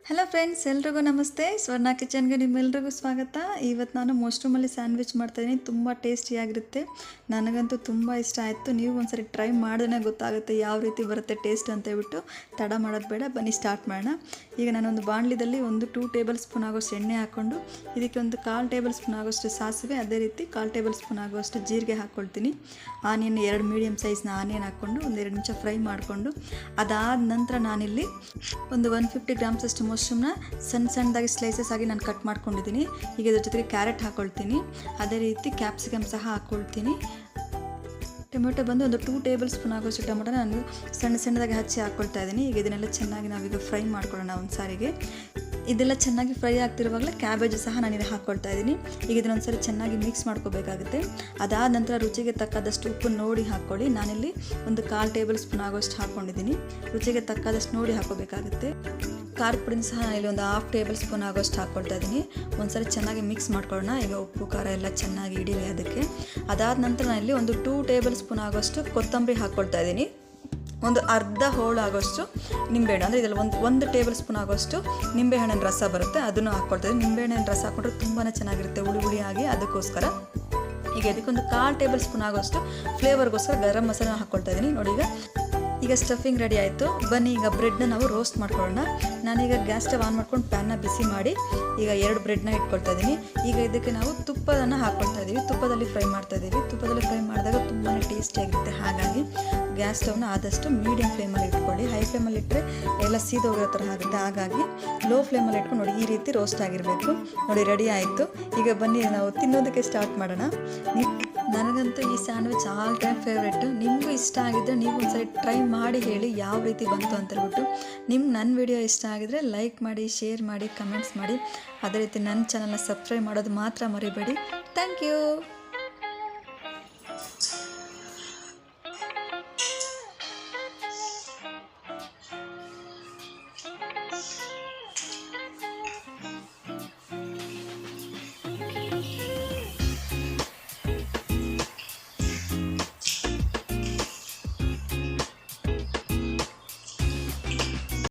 Hello friends, ಎಲ್ರಿಗೂ ನಮಸ್ತೆ. ಸ್ವರ್ಣ ಕಿಚನ್ಗೆ ನಿಮ್ಮೆಲ್ರಿಗೂ ಸ್ವಾಗತ. ಇವತ್ತು ನಾನು ಮಶ್ರೂಮಲ್ಲಿ ಸ್ಯಾಂಡ್ವಿಚ್ ಮಾಡ್ತಾಯಿದ್ದೀನಿ. ತುಂಬ ಟೇಸ್ಟಿಯಾಗಿರುತ್ತೆ. ನನಗಂತೂ ತುಂಬ ಇಷ್ಟ ಆಯಿತು. ನೀವು ಒಂದ್ಸರಿ ಟ್ರೈ ಮಾಡಿದ್ರೆ ಗೊತ್ತಾಗುತ್ತೆ ಯಾವ ರೀತಿ ಬರುತ್ತೆ ಟೇಸ್ಟ್ ಅಂತ ಹೇಳ್ಬಿಟ್ಟು. ತಡ ಮಾಡೋದು ಬೇಡ, ಬನ್ನಿ ಸ್ಟಾರ್ಟ್ ಮಾಡೋಣ. ಈಗ ನಾನೊಂದು ಬಾಣಲಿದಲ್ಲಿ 2 ಟೇಬಲ್ ಸ್ಪೂನ್ ಆಗೋಷ್ಟು ಎಣ್ಣೆ ಹಾಕ್ಕೊಂಡು ಇದಕ್ಕೆ 1/4 ಟೇಬಲ್ ಸ್ಪೂನ್ ಆಗೋಷ್ಟು ಸಾಸಿವೆ, ಅದೇ ರೀತಿ 1/4 ಟೇಬಲ್ ಸ್ಪೂನ್ ಆಗೋಷ್ಟು ಜೀರಿಗೆ ಹಾಕ್ಕೊಳ್ತೀನಿ. ಆನಿಯನ್ 2 ಮೀಡಿಯಮ್ ಸೈಜ್ನ ಆನಿಯನ್ ಹಾಕ್ಕೊಂಡು 1-2 ನಿಮಿಷ ಫ್ರೈ ಮಾಡಿಕೊಂಡು ಅದಾದ ನಂತರ ನಾನಿಲ್ಲಿ 150 ಗ್ರಾಮ್ಸಷ್ಟು ಮಶ್ರೂಮ್ನ ಸಣ್ಣದಾಗಿ ಸ್ಲೈಸಸ್ ಆಗಿ ನಾನು ಕಟ್ ಮಾಡ್ಕೊಂಡಿದ್ದೀನಿ. ಈಗ ಇದ್ರ ಜೊತೆಗೆ ಕ್ಯಾರೆಟ್ ಹಾಕ್ಕೊಳ್ತೀನಿ, ಅದೇ ರೀತಿ ಕ್ಯಾಪ್ಸಿಕಮ್ ಸಹ ಹಾಕ್ಕೊಳ್ತೀನಿ. ಟೊಮೆಟೊ ಬಂದು 2 ಟೇಬಲ್ ಸ್ಪೂನ್ ಆಗೋಷ್ಟು ಟೊಮೆಟೊ ನಾನು ಸಣ್ಣದಾಗಿ ಹಚ್ಚಿ ಹಾಕ್ಕೊಳ್ತಾ ಇದ್ದೀನಿ. ಈಗ ಇದನ್ನೆಲ್ಲ ಚೆನ್ನಾಗಿ ನಾವೀಗ ಫ್ರೈ ಮಾಡ್ಕೊಳ್ಳೋಣ ಒಂದು ಸಾರಿಗೆ. ಇದೆಲ್ಲ ಚೆನ್ನಾಗಿ ಫ್ರೈ ಆಗ್ತಿರುವಾಗಲೇ ಕ್ಯಾಬೇಜ್ ಸಹ ನಾನಿಲ್ಲಿ ಹಾಕ್ಕೊಳ್ತಾ ಇದ್ದೀನಿ. ಈಗ ಇದನ್ನೊಂದ್ಸರಿ ಚೆನ್ನಾಗಿ ಮಿಕ್ಸ್ ಮಾಡ್ಕೋಬೇಕಾಗುತ್ತೆ. ಅದಾದ ನಂತರ ರುಚಿಗೆ ತಕ್ಕದಷ್ಟು ಉಪ್ಪು ನೋಡಿ ಹಾಕ್ಕೊಳ್ಳಿ. ನಾನಿಲ್ಲಿ 1/4 ಟೇಬಲ್ ಸ್ಪೂನ್ ಆಗೋಷ್ಟು ಹಾಕ್ಕೊಂಡಿದ್ದೀನಿ. ರುಚಿಗೆ ತಕ್ಕದಷ್ಟು ನೋಡಿ ಹಾಕೋಬೇಕಾಗುತ್ತೆ. ಖಾರದ ಪುಡಿನ ಸಹ ನಾನಿಲ್ಲಿ 1/2 ಟೇಬಲ್ ಸ್ಪೂನ್ ಆಗೋಷ್ಟು ಹಾಕ್ಕೊಳ್ತಾ ಇದ್ದೀನಿ. ಒಂದ್ಸರಿ ಚೆನ್ನಾಗಿ ಮಿಕ್ಸ್ ಮಾಡ್ಕೊಳ್ಳೋಣ. ಈಗ ಉಪ್ಪು ಖಾರ ಎಲ್ಲ ಚೆನ್ನಾಗಿ ಹಿಡೀಲಿ ಅದಕ್ಕೆ. ಅದಾದ ನಂತರ ನಾನಿಲ್ಲಿ 2 ಟೇಬಲ್ ಸ್ಪೂನ್ ಆಗೋಷ್ಟು ಕೊತ್ತಂಬರಿ ಹಾಕ್ಕೊಳ್ತಾ ಇದ್ದೀನಿ. ಒಂದು ಅರ್ಧ ಹೋಳು ಆಗೋಷ್ಟು ನಿಂಬೆಹಣ್ಣು, ಅಂದರೆ ಇದರಲ್ಲಿ ಒಂದು ಟೇಬಲ್ ಸ್ಪೂನ್ ಆಗೋಷ್ಟು ನಿಂಬೆಹಣ್ಣಿನ ರಸ ಬರುತ್ತೆ, ಅದನ್ನು ಹಾಕ್ಕೊಳ್ತಾ ಇದ್ದೀನಿ. ನಿಂಬೆಹಣ್ಣಿನ ರಸ ಹಾಕ್ಕೊಂಡ್ರೆ ತುಂಬಾ ಚೆನ್ನಾಗಿರುತ್ತೆ ಹುಳಿ ಅದಕ್ಕೋಸ್ಕರ. ಈಗ ಇದಕ್ಕೆ 1/4 ಟೇಬಲ್ ಸ್ಪೂನ್ ಆಗೋಷ್ಟು ಫ್ಲೇವರ್ಗೋಸ್ಕರ ಗರಂ ಮಸಾಲ ಹಾಕ್ಕೊಳ್ತಾ ಇದ್ದೀನಿ. ನೋಡಿ, ಈಗ ಸ್ಟಫಿಂಗ್ ರೆಡಿ ಆಯಿತು. ಬನ್ನಿ ಈಗ ಬ್ರೆಡ್ನ ನಾವು ರೋಸ್ಟ್ ಮಾಡ್ಕೊಳ್ಳೋಣ. ನಾನೀಗ ಗ್ಯಾಸ್ ಸ್ಟವ್ ಆನ್ ಮಾಡ್ಕೊಂಡು ಪ್ಯಾನ್ನ ಬಿಸಿ ಮಾಡಿ ಈಗ 2 ಬ್ರೆಡ್ನ ಇಟ್ಕೊಳ್ತಾ ಇದ್ದೀನಿ. ಈಗ ಇದಕ್ಕೆ ನಾವು ತುಪ್ಪವನ್ನು ಹಾಕ್ಕೊಳ್ತಾ ಇದ್ದೀವಿ. ತುಪ್ಪದಲ್ಲಿ ಫ್ರೈ ಮಾಡ್ತಾ ಇದ್ದೀವಿ. ತುಪ್ಪದಲ್ಲಿ ಫ್ರೈ ಮಾಡಿದಾಗ ತುಂಬಾ ಟೇಸ್ಟಿಯಾಗಿರುತ್ತೆ. ಹಾಗಾಗಿ ಗ್ಯಾಸ್ ಸ್ಟವ್ನ ಆದಷ್ಟು ಮೀಡಿಯಂ ಫ್ಲೇಮಲ್ಲಿ ಇಟ್ಕೊಳ್ಳಿ. ಹೈ ಫ್ಲೇಮಲ್ಲಿ ಇಟ್ಟರೆ ಎಲ್ಲ ಸೀದೋಗಿರೋ ಥರ ಆಗುತ್ತೆ. ಹಾಗಾಗಿ ಲೋ ಫ್ಲೇಮಲ್ಲಿ ಇಟ್ಕೊಂಡು ನೋಡಿ, ಈ ರೀತಿ ರೋಸ್ಟ್ ಆಗಿರಬೇಕು. ನೋಡಿ, ರೆಡಿ ಆಯಿತು. ಈಗ ಬನ್ನಿ ನಾವು ತಿನ್ನೋದಕ್ಕೆ ಸ್ಟಾರ್ಟ್ ಮಾಡೋಣ. ನನಗಂತೂ ಈ ಸ್ಯಾಂಡ್ವಿಚ್ ಆಲ್ ಟೈಮ್ ಫೇವ್ರೆಟ್. ನಿಮಗೂ ಇಷ್ಟ ಆಗಿದ್ದರೆ ನೀವು ಒಂದ್ಸರಿ ಟ್ರೈ ಮಾಡಿ ಹೇಳಿ ಯಾವ ರೀತಿ ಬಂತು ಅಂತ ಹೇಳ್ಬಿಟ್ಟು. ನನ್ನ ವಿಡಿಯೋ ಇಷ್ಟ ಆಗಿದರೆ ಲೈಕ್ ಮಾಡಿ, ಶೇರ್ ಮಾಡಿ, ಕಮೆಂಟ್ಸ್ ಮಾಡಿ. ಅದೇ ರೀತಿ ನನ್ನ ಚಾನಲ್ನ ಸಬ್ಸ್ಕ್ರೈಬ್ ಮಾಡೋದು ಮಾತ್ರ ಮರಿಬೇಡಿ. Thank you.